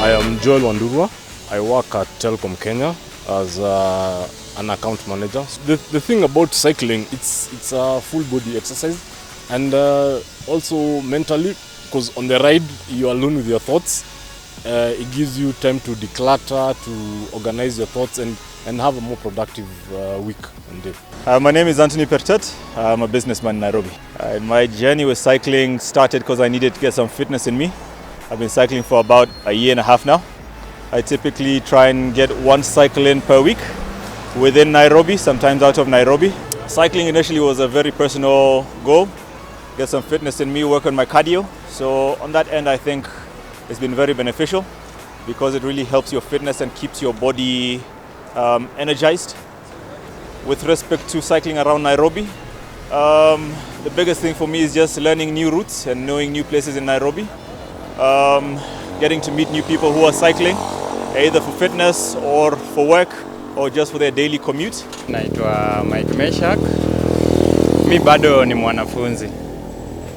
I am Joel Wandurwa. I work at Telecom Kenya as an account manager. The thing about cycling, it's a full body exercise, and also mentally, because on the ride you are alone with your thoughts. It gives you time to declutter, to organize your thoughts, and have a more productive week and day. My name is Anthony Pertet. I'm a businessman in Nairobi. My journey with cycling started because I needed to get some fitness in me. I've been cycling for about a year and a half now. I typically try and get one cycle in per week within Nairobi, sometimes out of Nairobi. Cycling initially was a very personal goal, get some fitness in me, work on my cardio. So on that end, I think it's been very beneficial because it really helps your fitness and keeps your body energized. With respect to cycling around Nairobi, the biggest thing for me is just learning new routes and knowing new places in Nairobi. Getting to meet new people who are cycling, either for fitness or for work or just for their daily commute. Naitwa Mike Meshak. Mi bado ni mwanafunzi.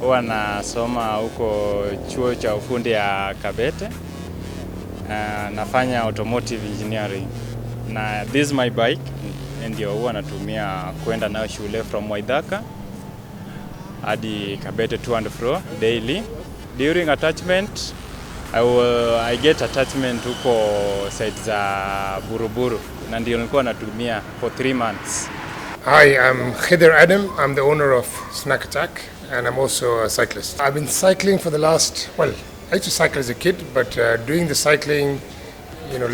Huwa nasoma huko chuo cha ufundi ya Kabete. Nafanya automotive engineering. Na this is my bike. Ndio huwa natumia kwenda nayo shule from Waithaka hadi Kabete to and fro daily. During attachment, I get attachment huko side za Buruburu na ndio nilikuwa natumia for 3 months. Hi, I'm Khidir Adam. I'm the owner of Snack Attack and I'm also a cyclist. I've been cycling for the last, I used to cycle as a kid, but doing the cycling,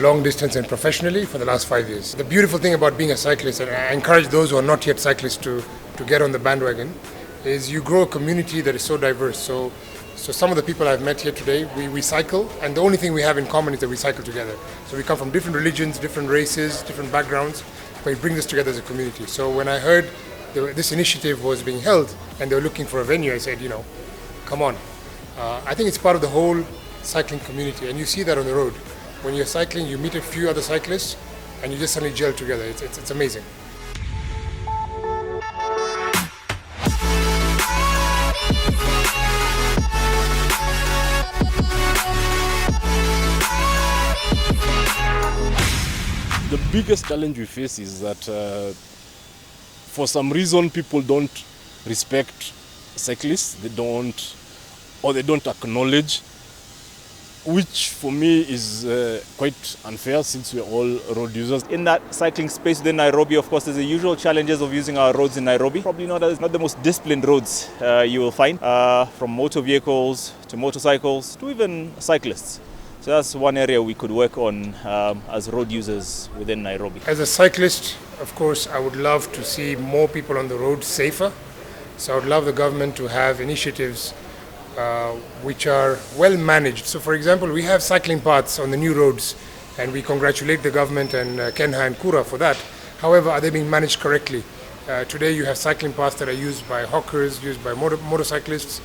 long distance and professionally for the last 5 years. The beautiful thing about being a cyclist, and I encourage those who are not yet cyclists to get on the bandwagon, is you grow a community that is so diverse. So some of the people I've met here today, we cycle, and the only thing we have in common is that we cycle together. So we come from different religions, different races, different backgrounds, but it brings us together as a community. So when I heard this initiative was being held and they were looking for a venue, I said, come on. I think it's part of the whole cycling community, and you see that on the road. When you're cycling, you meet a few other cyclists, and you just suddenly gel together. It's amazing. The biggest challenge we face is that for some reason people don't respect cyclists. They don't acknowledge, which for me is quite unfair since we're all road users. In that cycling space within Nairobi, of course, there's the usual challenges of using our roads in Nairobi. Probably not the most disciplined roads you will find, from motor vehicles to motorcycles to even cyclists. So that's one area we could work on as road users within Nairobi. As a cyclist, of course, I would love to see more people on the road safer. So I would love the government to have initiatives which are well managed. So for example, we have cycling paths on the new roads, and we congratulate the government and Kenha and Kura for that. However, are they being managed correctly? Today you have cycling paths that are used by hawkers, used by motorcyclists.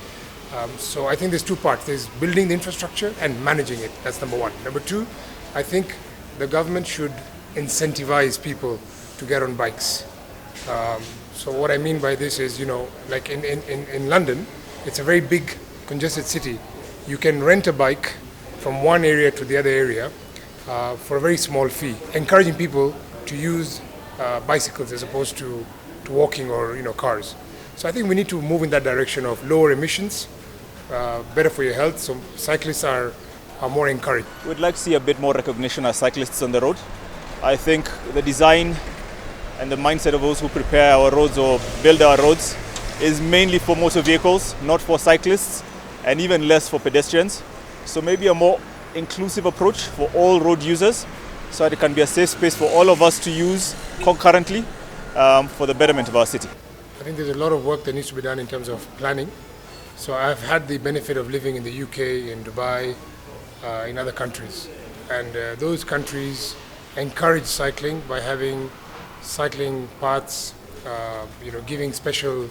So I think there's 2 parts. There's building the infrastructure and managing it. That's number 1. Number 2, I think the government should incentivize people to get on bikes. So what I mean by this is, like in London, it's a very big congested city. You can rent a bike from one area to the other area for a very small fee, encouraging people to use bicycles as opposed to walking or cars. So I think we need to move in that direction of lower emissions, better for your health, so cyclists are more encouraged. We'd like to see a bit more recognition as cyclists on the road. I think the design and the mindset of those who prepare our roads or build our roads is mainly for motor vehicles, not for cyclists, and even less for pedestrians. So maybe a more inclusive approach for all road users, so that it can be a safe space for all of us to use concurrently for the betterment of our city. I think there's a lot of work that needs to be done in terms of planning. So I've had the benefit of living in the UK, in Dubai, in other countries. And those countries encourage cycling by having cycling paths, giving special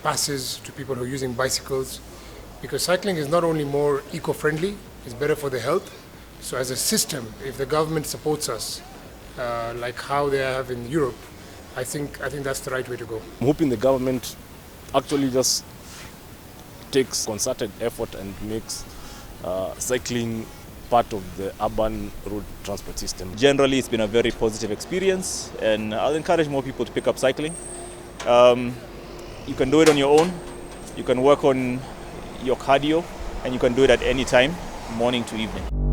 passes to people who are using bicycles. Because cycling is not only more eco-friendly, it's better for the health. So as a system, if the government supports us, like how they have in Europe, I think that's the right way to go. I'm hoping the government actually just takes concerted effort and makes cycling part of the urban road transport system. Generally, it's been a very positive experience, and I'll encourage more people to pick up cycling. You can do it on your own. You can work on your cardio, and you can do it at any time, morning to evening.